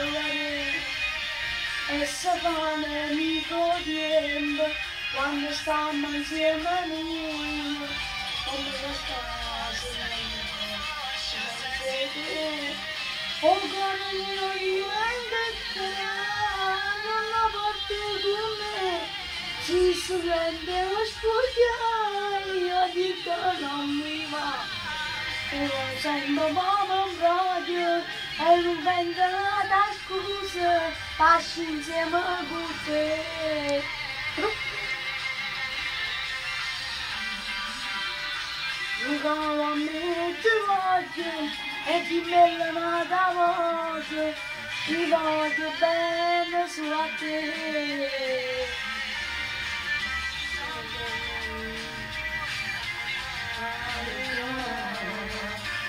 giovane e se fa nemico tempo quando stiamo insieme a noi come la stasi o come non diventa te non la porti con me si prende lo spogliare io dico non mi va sento come un brodo e non vengo da scuse passi insieme con te come a me ti voglio e ti metto da voce ti voglio bene su a te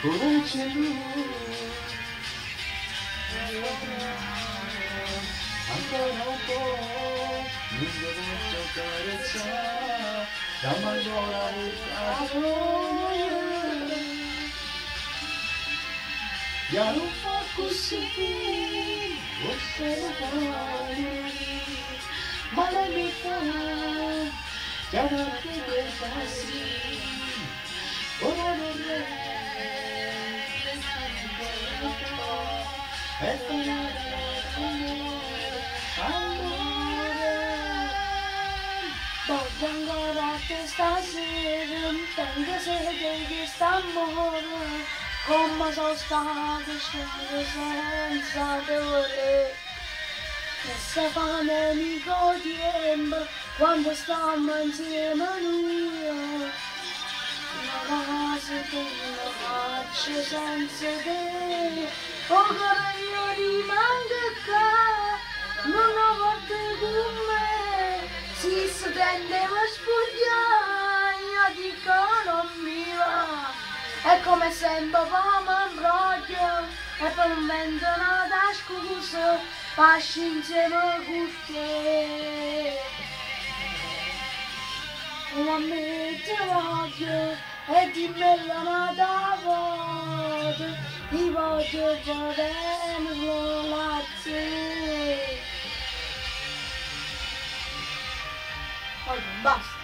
come c'è lui ancora un po' non devo giocare già dammi ancora un po' ya non fa così osservare ma la metà già non ti questa sì ora vorrei e voglio ancora che stasera tengo sede di st'amore come sono stato scende senza dolore e se fa nemico tempo quando stiamo insieme a noi una cosa che non faccio senza te o che io rimango qua non ho fatto con me si prende lo spogliare io dico non mi va è come sempre come un brodo e poi non vengono da scuse passi insieme con te a me ti voglio e ti melano da voce ti voglio bene grazie basta